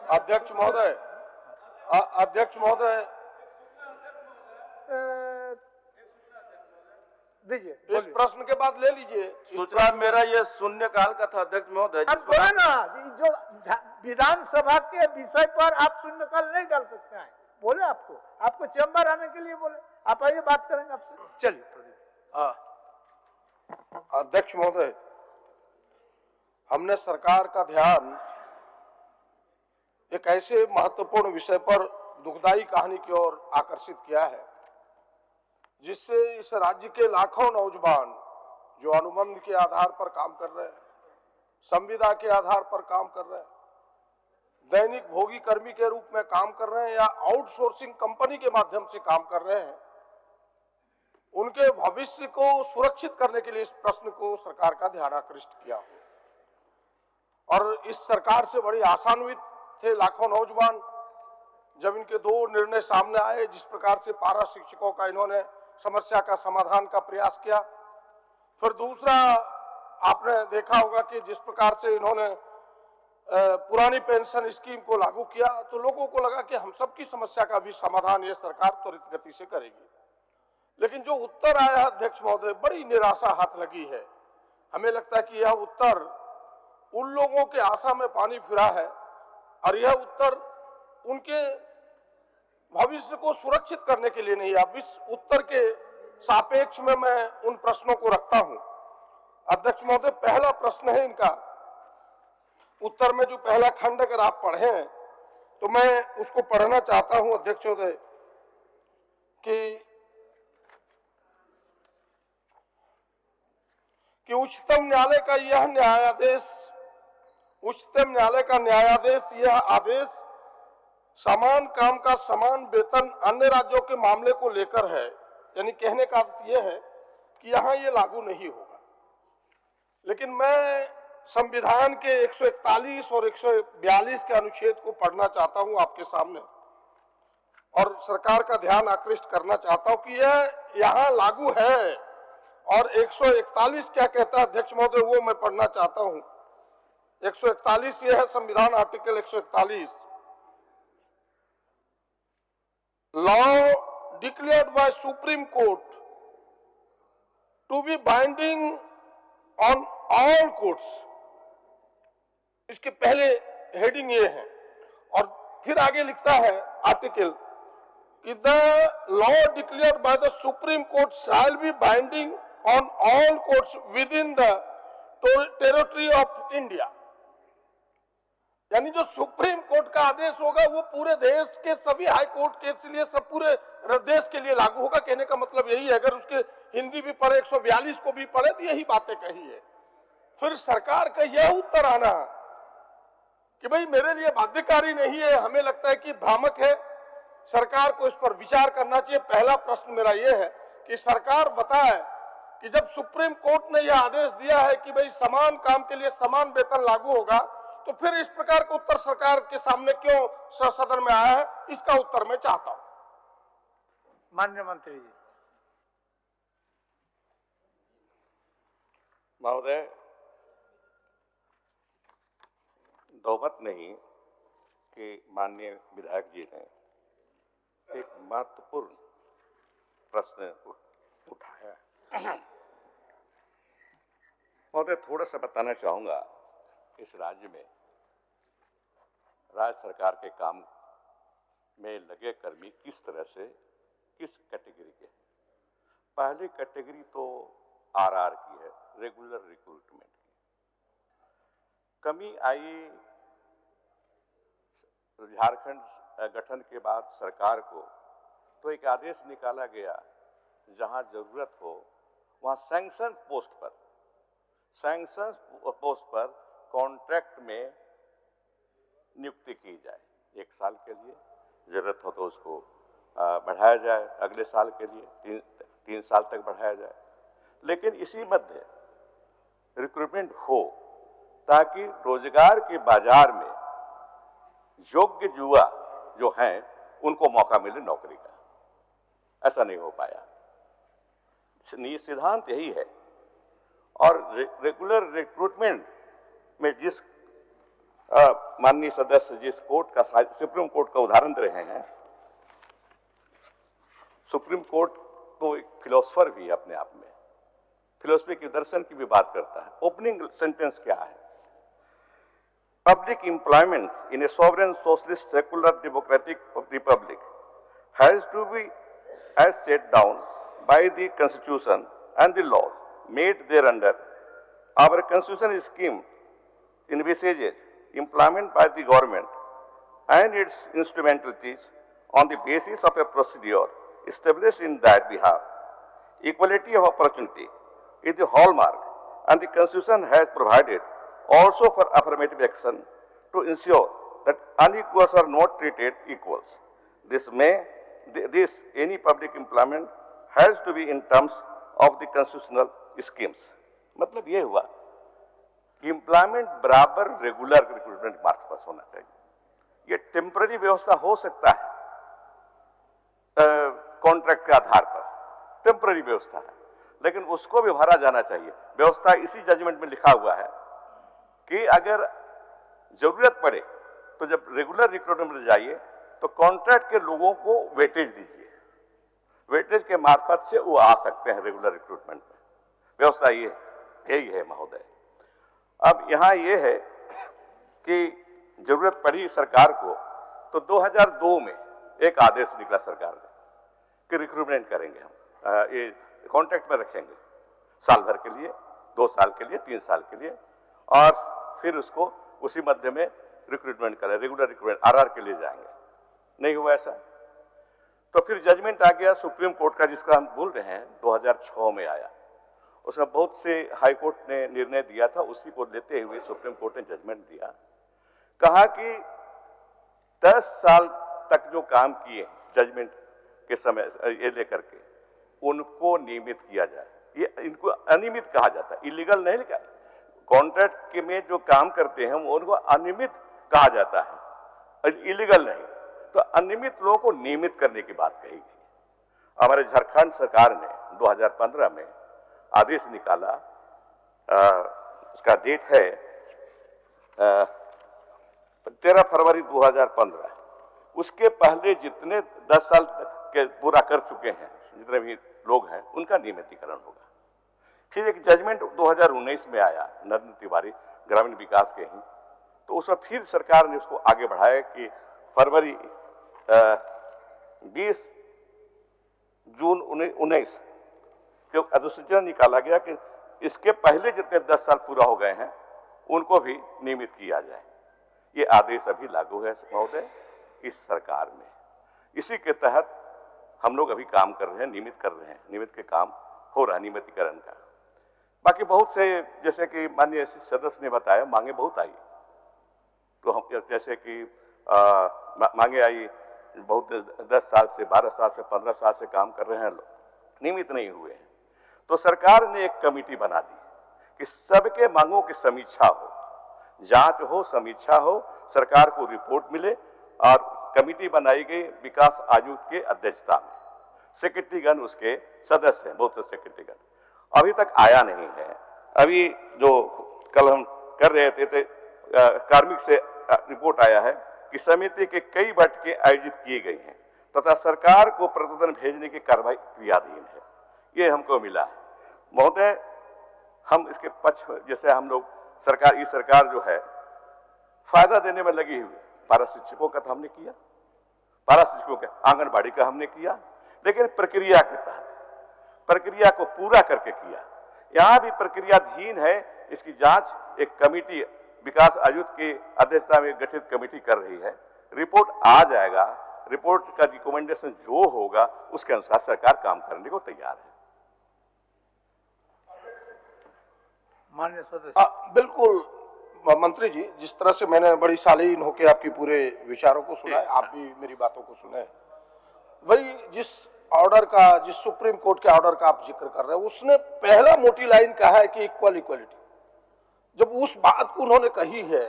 अध्यक्ष महोदय, अध्यक्ष महोदय, दीजिए, इस प्रश्न के बाद ले लीजिए। सूचना मेरा ये शून्यकाल का था अध्यक्ष महोदय। अब बोले ना, जो विधानसभा के विषय पर आप शून्यकाल नहीं डाल सकते हैं, बोले आपको चैम्बर आने के लिए बोले, आप आइए बात करेंगे आपसे। चलिए। अध्यक्ष महोदय, हमने सरकार का ध्यान एक ऐसे महत्वपूर्ण विषय पर दुखदाई कहानी की ओर आकर्षित किया है जिससे इस राज्य के लाखों नौजवान जो अनुबंध के आधार पर काम कर रहे हैं, संविदा के आधार पर काम कर रहे हैं, दैनिक भोगी कर्मी के रूप में काम कर रहे हैं या आउटसोर्सिंग कंपनी के माध्यम से काम कर रहे हैं, उनके भविष्य को सुरक्षित करने के लिए इस प्रश्न को सरकार का ध्यान आकृष्ट किया। और इस सरकार से बड़ी आशान्वित थे लाखों नौजवान जब इनके दो निर्णय सामने आए। जिस प्रकार से पारा शिक्षकों का इन्होंने समस्या का समाधान का प्रयास किया, फिर दूसरा आपने देखा होगा कि जिस प्रकार से इन्होंने पुरानी पेंशन स्कीम को लागू किया, तो लोगों को लगा कि हम सबकी समस्या का भी समाधान ये सरकार त्वरित गति से करेगी। लेकिन जो उत्तर आया अध्यक्ष महोदय, बड़ी निराशा हाथ लगी है। हमें लगता है कि यह उत्तर उन लोगों के आशा में पानी फिरा है और यह उत्तर उनके भविष्य को सुरक्षित करने के लिए नहीं। अब इस उत्तर के सापेक्ष में मैं उन प्रश्नों को रखता हूं। अध्यक्ष महोदय, पहला प्रश्न है इनका, उत्तर में जो पहला खंड अगर आप पढ़ें तो मैं उसको पढ़ना चाहता हूं अध्यक्ष महोदय कि उच्चतम न्यायालय का यह न्यायादेश, उच्चतम न्यायालय का न्यायादेश यह आदेश समान काम का समान वेतन अन्य राज्यों के मामले को लेकर है। यानी कहने का अर्थ यह है कि यहां ये लागू नहीं होगा। लेकिन मैं संविधान के 141 और 142 के अनुच्छेद को पढ़ना चाहता हूं आपके सामने और सरकार का ध्यान आकृष्ट करना चाहता हूं कि यह यहां लागू है। और 141 क्या कहता है अध्यक्ष महोदय, वो मैं पढ़ना चाहता हूं। 141 यह है संविधान article 141, law declared by Supreme Court to be binding on all courts। इसके पहले हेडिंग ये है और फिर आगे लिखता है आर्टिकल कि the law declared by the supreme court shall be binding on all courts with in the territory of India. यानी जो सुप्रीम कोर्ट का आदेश होगा वो पूरे देश के सभी हाई कोर्ट के लिए, सब पूरे देश के लिए लागू होगा। कहने का मतलब यही है, अगर उसके हिंदी भी पढ़े 142 को भी पढ़े तो यही बातें कही है। फिर सरकार का यह उत्तर आना कि भाई मेरे लिए बाध्यकारी नहीं है, हमें लगता है कि भ्रामक है, सरकार को इस पर विचार करना चाहिए। पहला प्रश्न मेरा यह है कि सरकार बताए कि जब सुप्रीम कोर्ट ने यह आदेश दिया है कि भाई समान काम के लिए समान वेतन लागू होगा, तो फिर इस प्रकार का उत्तर सरकार के सामने क्यों सदन में आया है, इसका उत्तर मैं चाहता हूं। माननीय मंत्री जी। महोदय, नौबत नहीं कि माननीय विधायक जी ने एक महत्वपूर्ण प्रश्न उठाया। महोदय, थोड़ा सा बताना चाहूंगा, इस राज्य में राज्य सरकार के काम में लगे कर्मी किस तरह से, किस कैटेगरी के। पहली कैटेगरी तो आरआर की है, रेगुलर रिक्रूटमेंट की। कमी आई झारखंड गठन के बाद सरकार को, तो एक आदेश निकाला गया जहां जरूरत हो वहां सैंक्शन पोस्ट पर कॉन्ट्रैक्ट में नियुक्ति की जाए। 1 साल के लिए, जरूरत हो तो उसको बढ़ाया जाए, अगले साल के लिए 3 साल तक बढ़ाया जाए। लेकिन इसी मध्य रिक्रूटमेंट हो ताकि रोजगार के बाजार में योग्य युवा जो हैं उनको मौका मिले नौकरी का। ऐसा नहीं हो पाया। सिद्धांत यही है। और रेगुलर रिक्रूटमेंट में जिस माननीय सदस्य जिस कोर्ट का सुप्रीम कोर्ट का उदाहरण दे रहे हैं, सुप्रीम कोर्ट तो एक फिलोसफर भी है अपने आप में, फिलोसफी के दर्शन की भी बात करता है। ओपनिंग सेंटेंस क्या है? Public employment in a sovereign socialist secular democratic republic has to be as set down by the constitution and the laws made there under our constitution scheme envisages employment by the government and its instrumentalities on the basis of a procedure established in that behalf. Equality of opportunity is the hallmark, and the Constitution has provided also for affirmative action to ensure that unequals are not treated equals. Any public employment has to be in terms of the constitutional schemes. मतलब ये हुआ कि employment बराबर regular recruitment marks पास होना चाहिए। ये temporary व्यवस्था हो सकता है कॉन्ट्रैक्ट के आधार पर, टेम्पररी व्यवस्था है, लेकिन उसको भी भरा जाना चाहिए। व्यवस्था इसी जजमेंट में लिखा हुआ है कि अगर जरूरत पड़े तो जब रेगुलर रिक्रूटमेंट में जाइए तो कॉन्ट्रैक्ट के लोगों को वेटेज दीजिए, वेटेज के मार्फत से वो आ सकते हैं रेगुलर रिक्रूटमेंट में। व्यवस्था ये यही है महोदय। अब यहां ये है कि जरूरत पड़ी सरकार को तो 2002 में एक आदेश निकला सरकार का कि रिक्रूटमेंट करेंगे, हम ये कॉन्ट्रैक्ट में रखेंगे साल भर के लिए, 2 साल के लिए, 3 साल के लिए, और फिर उसको उसी मध्य में रिक्रूटमेंट करें, रेगुलर रिक्रूटमेंट आरआर के लिए जाएंगे। नहीं हुआ ऐसा, तो फिर जजमेंट आ गया सुप्रीम कोर्ट का, जिसका हम बोल रहे हैं 2006 में आया। उसमें बहुत से हाई कोर्ट ने निर्णय दिया था, उसी को लेते हुए सुप्रीम कोर्ट ने जजमेंट दिया, कहा कि 10 साल तक जो काम किए जजमेंट के समय ये लेकर के उनको नियमित किया जाए। ये इनको अनियमित कहा जाता है, इलीगल नहीं लिखा। कॉन्ट्रैक्ट के में जो काम करते हैं उनको अनियमित कहा जाता है, इलीगल नहीं। तो अनियमित लोगों को नियमित करने की बात कही गई। हमारे झारखंड सरकार ने 2015 में आदेश निकाला, उसका डेट है 13 फरवरी 2015। उसके पहले जितने 10 साल तक के पूरा कर चुके हैं जितने भी लोग हैं उनका नियमितीकरण होगा। फिर एक जजमेंट 2019 में आया नरेंद्र तिवारी ग्रामीण विकास के ही, तो उसमें फिर सरकार ने उसको आगे बढ़ाया कि फरवरी 20 जून 19 जो अधिसूचना निकाला गया कि इसके पहले जितने 10 साल पूरा हो गए हैं उनको भी नियमित किया जाए। ये आदेश अभी लागू है महोदय इस सरकार में। इसी के तहत हम लोग अभी काम कर रहे हैं, नियमित कर रहे हैं, नियमित के काम हो रहा है नियमितीकरण का। बाकी बहुत से जैसे कि माननीय सदस्य ने बताया मांगे बहुत आई, तो हम जैसे कि मांगे आई बहुत 10 साल से 12 साल से 15 साल से काम कर रहे हैं लोग, नियमित नहीं हुए हैं। तो सरकार ने एक कमेटी बना दी कि सबके मांगों की समीक्षा हो, जांच हो, समीक्षा हो, सरकार को रिपोर्ट मिले, और कमेटी बनाई गई विकास आयुक्त के अध्यक्षता में। सेक्रेटरीगण उसके सदस्य हैं, बहुत से सेक्रेटरीगण। अभी तक आया नहीं है। अभी जो कल हम कर रहे थे कार्मिक से रिपोर्ट आया है कि समिति के कई बैठकें आयोजित की गई हैं तथा सरकार को प्रतिवेदन भेजने की कार्रवाई क्रियाधीन है। ये हमको मिला है महोदय। हम इसके पक्ष, जैसे हम लोग सरकार, ये सरकार जो है फायदा देने में लगी हुई, पारा शिक्षकों का तो हमने किया, पारा शिक्षकों का, आंगनबाड़ी का हमने किया, लेकिन प्रक्रिया के तहत, प्रक्रिया को पूरा करके किया। यहां भी प्रक्रियाधीन है, इसकी जांच एक कमेटी विकास आयुक्त की अध्यक्षता में गठित कमेटी कर रही है। रिपोर्ट आ जाएगा, रिपोर्ट का रिकमेंडेशन जो होगा उसके अनुसार सरकार काम करने को तैयार है। माननीय सदस्य। बिल्कुल मंत्री जी, जिस तरह से मैंने बड़ी शालीन होकर आपकी पूरे विचारों को सुना है, आप भी मेरी बातों को सुने, वही जिस ऑर्डर का, जिस सुप्रीम कोर्ट के ऑर्डर का आप जिक्र कर रहे हैं, उसने पहला मोटी लाइन कहा है कि इक्वालिटी। जब उस बात को उन्होंने कही है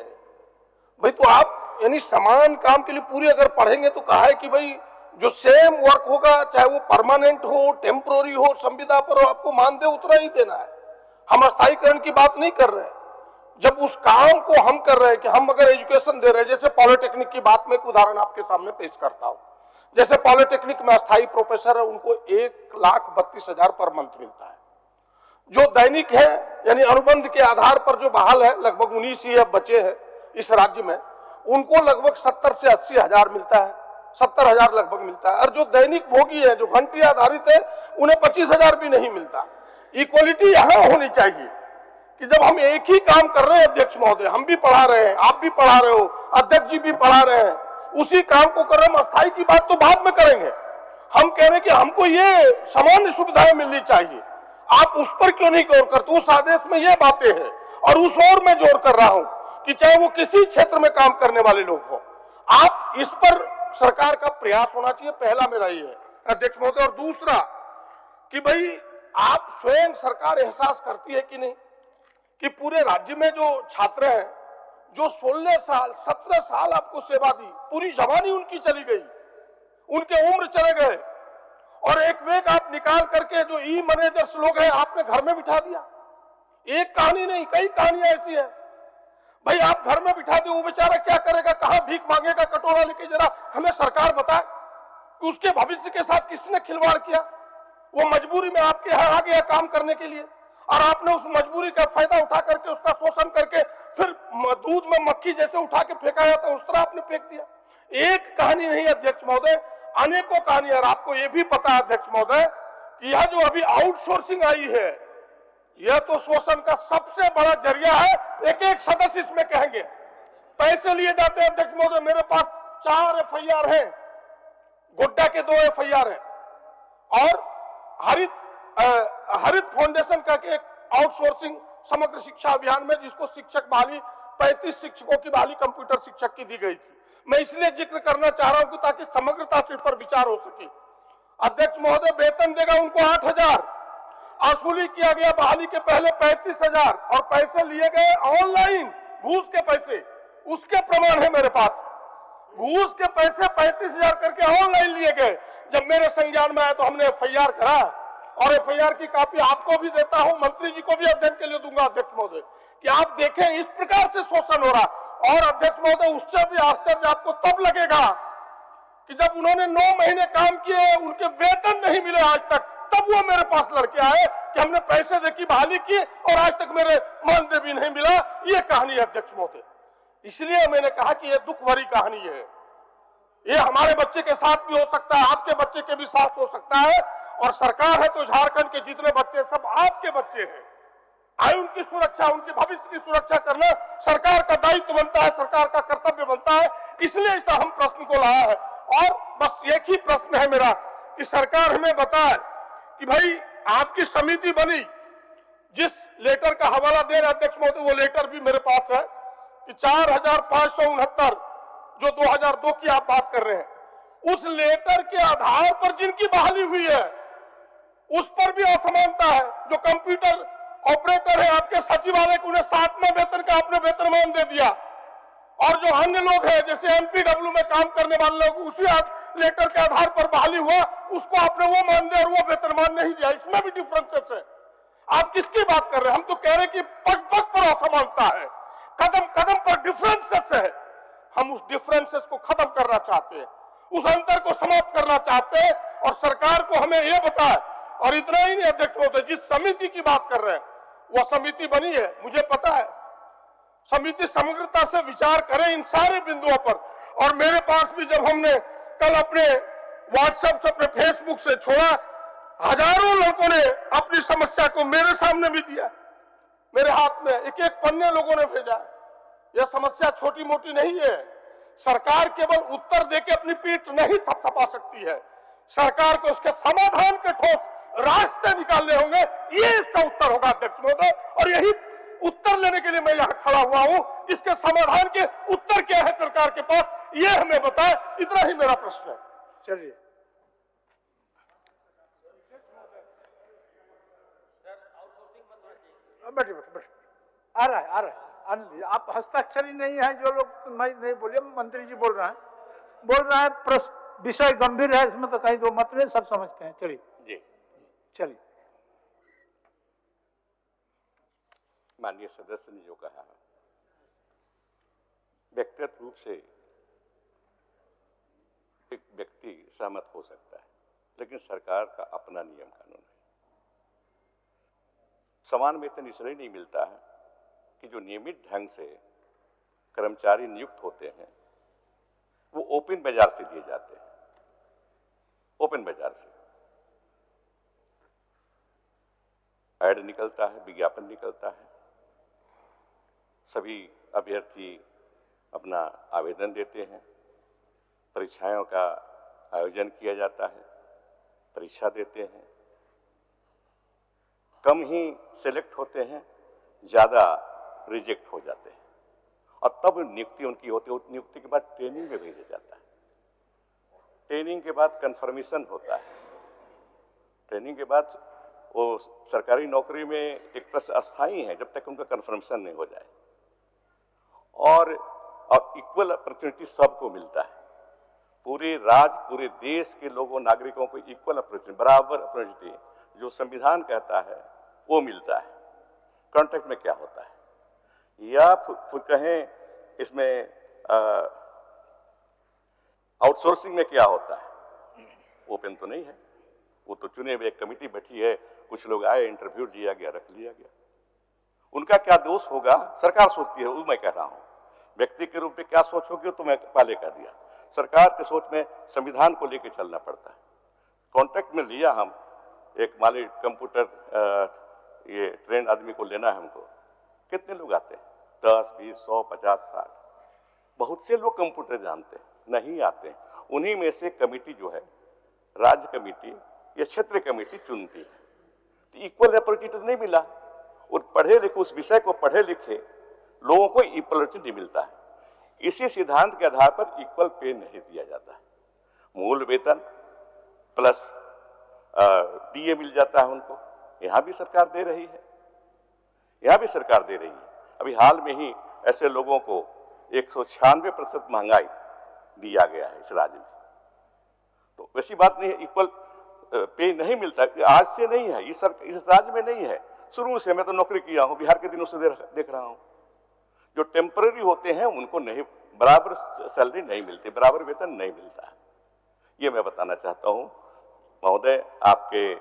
भाई, तो आप यानी समान काम के लिए पूरी अगर पढ़ेंगे तो कहा है कि भाई जो सेम वर्क होगा, चाहे वो परमानेंट हो, टेम्पोररी हो, संविदा पर हो, आपको मानदेय उतना ही देना है। हम स्थायीकरण की बात नहीं कर रहे हैं। जब उस काम को हम कर रहे हैं कि हम अगर एजुकेशन दे रहे हैं, जैसे पॉलिटेक्निक की बात में एक उदाहरण आपके सामने पेश करता हूं। जैसे पॉलिटेक्निक में अस्थायी प्रोफेसर है, उनको 1,32,000 पर मंथ मिलता है। जो दैनिक है यानी अनुबंध के आधार पर जो बहाल है, लगभग 19 ही अब बचे हैं इस राज्य में, उनको लगभग 70 से 80 हजार मिलता है, 70,000 लगभग मिलता है। और जो दैनिक भोगी है, जो घंटी आधारित है, उन्हें 25,000 भी नहीं मिलता। इक्वलिटी यहां होनी चाहिए कि जब हम एक ही काम कर रहे हैं अध्यक्ष महोदय, हम भी पढ़ा रहे हैं, आप भी पढ़ा रहे हो, अध्यक्ष जी भी पढ़ा रहे हैं, उसी काम को कर रहे हैं। अस्थायी की बात तो बाद में करेंगे, हम कह रहे हैं कि हमको ये सामान्य सुविधाएं मिलनी चाहिए। आप उस पर क्यों नहीं गौर करते? उस आदेश में ये बातें हैं और उस ओर मैं जोर कर रहा हूं कि चाहे वो किसी क्षेत्र में काम करने वाले लोग हो, आप इस पर सरकार का प्रयास होना चाहिए। पहला मेरा ये है अध्यक्ष महोदय। और दूसरा कि भाई आप स्वयं सरकार एहसास करती है कि नहीं कि पूरे राज्य में जो छात्र हैं, जो 16 साल 17 साल आपको सेवा दी, पूरी जवानी उनकी चली गई, उनके उम्र चले गए, और एक वेग आप निकाल करके जो ई मैनेजर्स लोग हैं आपने घर में बिठा दिया। एक कहानी नहीं, कई कहानियां ऐसी है। भाई आप घर में बिठा दे, वो बेचारा क्या करेगा, कहां भीख मांगेगा कटोरा लेके? जरा हमें सरकार बताए कि उसके भविष्य के साथ किसने खिलवाड़ किया। वो मजबूरी में आपके यहां आ गया काम करने के लिए, और आपने उस मजबूरी का फायदा उठा करके उसका शोषण करके फिर दूध में मक्खी जैसे उठा के फेंका जाता उस तरह आपने फेंक दिया। एक कहानी नहीं अध्यक्ष महोदय, अनेकों कहानी। और आपको यह भी पता है अध्यक्ष महोदय कि यह जो अभी आउटसोर्सिंग आई है, यह तो शोषण का सबसे बड़ा जरिया है। एक एक सदस्य इसमें कहेंगे पैसे लिए जाते हैं अध्यक्ष महोदय। मेरे पास 4 FIR है, गोड्डा के 2 FIR है, और हरित फाउंडेशन का एक आउटसोर्सिंग समग्र शिक्षा अभियान में, जिसको शिक्षक बहाली 35 शिक्षकों की बहाली कंप्यूटर शिक्षक की दी गई थी। मैं इसलिए जिक्र करना चाह रहा हूं कि ताकि समग्रता से इस पर विचार हो सके। अध्यक्ष महोदय वेतन देगा उनको 8,000, वसूली किया गया बहाली के पहले 35,000, और पैसे लिए गए ऑनलाइन घूस के पैसे, उसके प्रमाण है मेरे पास। घूस के पैसे 35,000 करके ऑनलाइन लिए गए। जब मेरे संज्ञान में आया तो हमने FIR करा, और FIR की कॉपी आपको भी देता हूं, मंत्री जी को भी अध्ययन के लिए दूंगा अध्यक्ष महोदय, कि आप देखें इस प्रकार से शोषण हो रहा। और अध्यक्ष महोदय उससे भी आश्चर्य आपको तब लगेगा कि जब उन्होंने 9 महीने काम किए, उनके वेतन नहीं मिले आज तक, तब वो मेरे पास लड़के आए कि हमने पैसे देके बहाली की और आज तक मेरे मानदेय भी नहीं मिला। ये कहानी है अध्यक्ष महोदय। इसलिए मैंने कहा कि यह दुख भरी कहानी है। ये हमारे बच्चे के साथ भी हो सकता है, आपके बच्चे के भी साथ हो सकता है, और सरकार है तो झारखंड के जितने बच्चे सब आपके बच्चे हैं। आए उनकी सुरक्षा, उनके भविष्य की सुरक्षा करना सरकार का दायित्व बनता है, सरकार का कर्तव्य बनता है। इसलिए इस हम प्रश्न को लाया है। और बस एक ही प्रश्न है मेरा कि सरकार हमें बताए कि भाई आपकी समिति बनी, जिस लेटर का हवाला दे रहे अध्यक्ष महोदय, वो लेटर भी मेरे पास है कि 4,569 जो 2002 की आप बात कर रहे हैं, उस लेटर के आधार पर जिनकी बहाली हुई है उस पर भी असमानता है। जो कंप्यूटर ऑपरेटर है आपके सचिवालय को, उन्हें 7वें वेतन का आपने वेतनमान दे दिया, और जो अन्य लोग हैं जैसे MPW में काम करने वाले लोग, उसी लेटर के आधार पर बहाली हुआ, उसको आपने वो मानदेय और वो वेतनमान नहीं दिया। इसमें भी डिफरेंसेस है। आप किसकी बात कर रहे हैं? हम तो कह रहे हैं कि पग पग पर असमानता है, कदम कदम पर डिफरेंसेस है। हम उस डिफरेंसेस को खत्म करना चाहते हैं, उस अंतर को समाप्त करना चाहते हैं, और सरकार को हमें यह बताए। और इतना ही नहीं अध्यक्ष महोदय, जिस समिति की बात कर रहे हैं वह समिति बनी है, मुझे पता है। समिति समग्रता से विचार करे इन सारे बिंदुओं पर। और मेरे पास भी जब हमने कल अपने व्हाट्सएप से, अपने फेसबुक से छोड़ा, हजारों लोगों ने अपनी समस्या को मेरे सामने भी दिया, मेरे हाथ में एक एक पन्ने लोगों ने भेजा। यह समस्या छोटी मोटी नहीं है। सरकार केवल उत्तर देके अपनी पीठ नहीं थपथपा सकती है, सरकार को उसके समाधान के ठोस रास्ते निकालने होंगे। ये इसका उत्तर होगा अध्यक्ष महोदय, और यही उत्तर लेने के लिए मैं यहां खड़ा हुआ हूं। इसके समाधान के उत्तर क्या है सरकार के पास, ये हमें बताए। इतना ही मेरा प्रश्न है। चलिए बैठिए बैठिए, आ रहा है। आप हस्ताक्षरी नहीं है जो लोग, मैं नहीं बोलिए, मंत्री जी बोल रहे हैं प्रश्न विषय गंभीर है, इसमें तो कहीं दो मत नहीं, सब समझते हैं। चलिए जी, चलिए। माननीय सदस्य ने जो कहा व्यक्तिगत रूप से एक व्यक्ति सहमत हो सकता है, लेकिन सरकार का अपना नियम कानून है। समान वेतन इसलिए नहीं मिलता है कि जो नियमित ढंग से कर्मचारी नियुक्त होते हैं वो ओपन बाजार से दिए जाते हैं। ओपन बाजार से ऐड निकलता है, विज्ञापन निकलता है, सभी अभ्यर्थी अपना आवेदन देते हैं, परीक्षाओं का आयोजन किया जाता है, परीक्षा देते हैं, कम ही सिलेक्ट होते हैं, ज़्यादा रिजेक्ट हो जाते हैं और तब नियुक्ति उनकी होती है। नियुक्ति के बाद ट्रेनिंग में भेजा जाता है, ट्रेनिंग के बाद कंफर्मेशन होता है, ट्रेनिंग के बाद वो सरकारी नौकरी में एक तरह से अस्थायी है जब तक उनका कंफर्मेशन नहीं हो जाए। और इक्वल अपॉर्चुनिटी सबको मिलता है, पूरे राज्य पूरे देश के लोगों नागरिकों को इक्वल अपॉर्चुनिटी, बराबर अपॉर्चुनिटी जो संविधान कहता है वो मिलता है। कॉन्ट्रैक्ट में क्या होता है, या फिर कहें इसमें आउटसोर्सिंग में क्या होता है, ओपन तो नहीं है, वो तो चुने हुए एक कमेटी बैठी है, कुछ लोग आए, इंटरव्यू दिया गया, रख लिया गया। उनका क्या दोष होगा सरकार सोचती है, वो मैं कह रहा हूं। व्यक्ति के रूप में क्या सोच होगी तो मैं पहले कह दिया, सरकार के सोच में संविधान को लेकर चलना पड़ता है। कॉन्ट्रैक्ट में लिया हम एक मालिक कंप्यूटर ये ट्रेंड आदमी को लेना है हमको, कितने लोग आते हैं, 10, 20, 100, 50, 60, बहुत से लोग कंप्यूटर जानते हैं, नहीं आते हैं। उन्हीं में से कमेटी जो है, राज्य कमेटी या क्षेत्र कमेटी चुनती है। तो इक्वल अपॉर्चुनिटी नहीं मिला, और पढ़े लिखे उस विषय को पढ़े लिखे लोगों को इक्वल अपॉर्चुनिटी मिलता है। इसी सिद्धांत के आधार पर इक्वल पे नहीं दिया जाता है। मूल वेतन प्लस डीए मिल जाता है उनको, यहां भी सरकार दे रही है, यहां भी सरकार दे रही है। अभी हाल में ही ऐसे लोगों को 196% महंगाई दिया गया है इस राज्य में। तो वैसी बात नहीं है, इक्वल पे नहीं मिलता, आज से नहीं है, इस राज्य में नहीं है, शुरू से। मैं तो नौकरी किया हूं, बिहार के दिनों से देख रहा हूं। जो टेम्पररी होते हैं उनको नहीं, बराबर सैलरी नहीं मिलती, बराबर वेतन नहीं मिलता है। ये मैं बताना चाहता हूं महोदय, आपके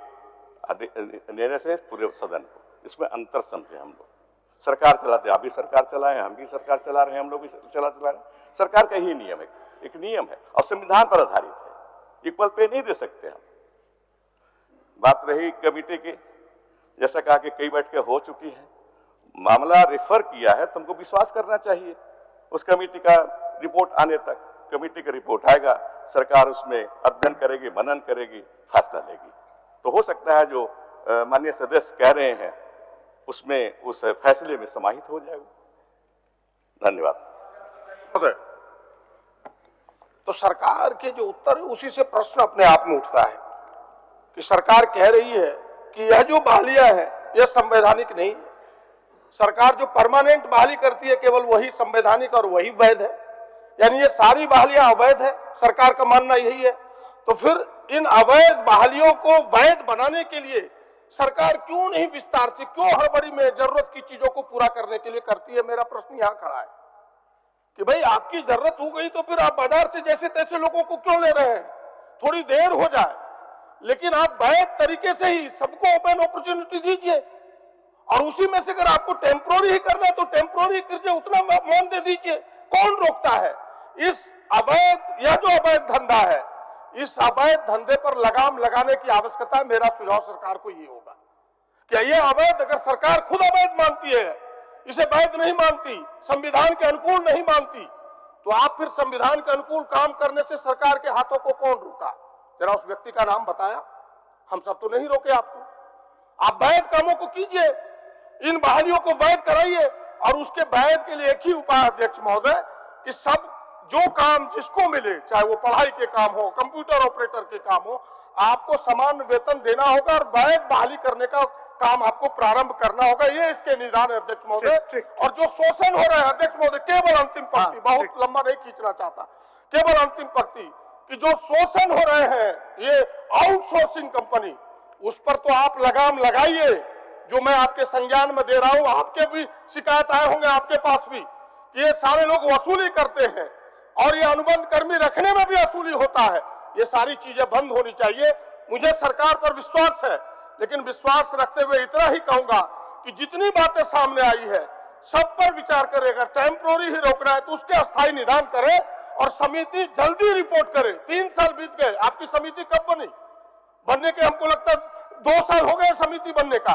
निर्णय से पूरे सदन को इसमें अंतर समझे। हम लोग सरकार चलाते, आप भी सरकार चलाए, हम भी सरकार चला रहे हैं, हम लोग भी चला रहे हैं। सरकार का ही नियम है, एक नियम है और संविधान पर आधारित है। इक्वल पे नहीं दे सकते हम। बात रही कमेटी की, जैसा कहा कि कई बैठकें हो चुकी हैं, मामला रेफर किया है, तुमको विश्वास करना चाहिए उस कमेटी का रिपोर्ट आने तक। कमेटी का रिपोर्ट आएगा, सरकार उसमें अध्ययन करेगी, मनन करेगी, फैसला लेगी। तो हो सकता है जो माननीय सदस्य कह रहे हैं उसमें उस फैसले में समाहित हो जाएगा। धन्यवाद। तो सरकार के जो उत्तर है उसी से प्रश्न अपने आप में उठता है कि सरकार कह रही है कि यह जो बहालियां है यह संवैधानिक नहीं है। सरकार जो परमानेंट बहाली करती है केवल वही संवैधानिक और वही वैध है, यानी ये सारी बहालियां अवैध है, सरकार का मानना यही है। तो फिर इन अवैध बहालियों को वैध बनाने के लिए सरकार क्यों नहीं विस्तार से, क्यों हड़बड़ी में जरूरत की चीजों को पूरा करने के लिए करती है? मेरा प्रश्न यहां खड़ा है कि भाई आपकी जरूरत हो गई तो फिर आप बाजार से जैसे तैसे लोगों को क्यों ले रहे हैं? थोड़ी देर हो जाए, लेकिन आप वैध तरीके से ही सबको ओपन अपॉर्चुनिटी दीजिए, और उसी में से अगर आपको टेम्पोररी ही करना है तो टेम्पोररी कीजिए, उतना मान दे दीजिए। कौन रोकता है? इस अवैध, यह जो अवैध धंधा है, इस अवैध धंधे पर लगाम लगाने की आवश्यकता है। मेरा सुझाव सरकार को ये होगा कि ये अवैध, अगर सरकार खुद अवैध मानती है, इसे वैध नहीं मानती, संविधान के अनुकूल नहीं मानती, तो आप फिर संविधान के अनुकूल काम करने से सरकार के हाथों को कौन रोका? जरा उस व्यक्ति का नाम बताया, हम सब तो नहीं रोके आपको। आप वैध कामों को कीजिए, इन बहालियों को वैध कराइए, और उसके वैध के लिए एक ही उपाय अध्यक्ष महोदय कि सब जो काम जिसको मिले, चाहे वो पढ़ाई के काम हो, कंप्यूटर ऑपरेटर के काम हो, आपको समान वेतन देना होगा और वैध बहाली करने का काम आपको प्रारंभ करना होगा। ये इसके निदान है अध्यक्ष महोदय। और जो शोषण हो रहा है अध्यक्ष महोदय, केवल अंतिम पंक्ति, बहुत लंबा नहीं खींचना चाहता, केवल अंतिम पंक्ति कि जो शोषण हो रहे हैं ये आउटसोर्सिंग कंपनी, उस पर तो आप लगाम लगाइए, जो मैं आपके संज्ञान में दे रहा हूं। आपके भी शिकायत आए होंगे, आपके पास भी, कि ये सारे लोग वसूली करते हैं और ये अनुबंध कर्मी रखने में भी वसूली होता है। ये सारी चीजें बंद होनी चाहिए। मुझे सरकार पर विश्वास है, लेकिन विश्वास रखते हुए इतना ही कहूंगा कि जितनी बातें सामने आई है सब पर विचार करेगा। टेम्पोररी ही रोकना है तो उसके अस्थायी निदान करे और समिति जल्दी रिपोर्ट करे। 3 साल बीत गए, आपकी समिति कब बनी? बनने के हमको लगता है 2 साल हो गए समिति बनने का।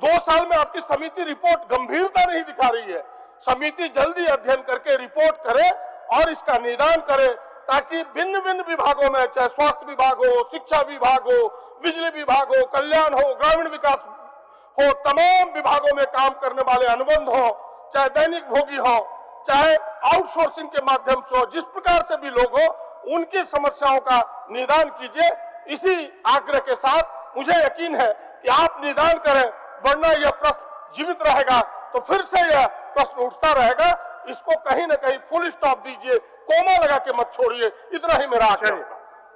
2 साल में आपकी समिति रिपोर्ट गंभीरता नहीं दिखा रही है। समिति जल्दी अध्ययन करके रिपोर्ट करे और इसका निदान करे, ताकि भिन्न भिन्न विभागों में, चाहे स्वास्थ्य विभाग हो, शिक्षा विभाग हो, बिजली विभाग हो, कल्याण हो, ग्रामीण विकास हो, तमाम विभागों में काम करने वाले अनुबंध हो, चाहे दैनिक भोगी हो, चाहे आउटसोर्सिंग के माध्यम से हो, जिस प्रकार से भी लोग हो, उनकी समस्याओं का निदान कीजिए। इसी आग्रह के साथ मुझे यकीन है कि आप निदान करें, वरना यह प्रश्न जीवित रहेगा तो फिर से यह प्रश्न उठता रहेगा। इसको कहीं ना कहीं फुल स्टॉप दीजिए, कोमा लगा के मत छोड़िए। इतना ही मेरा आग्रह है।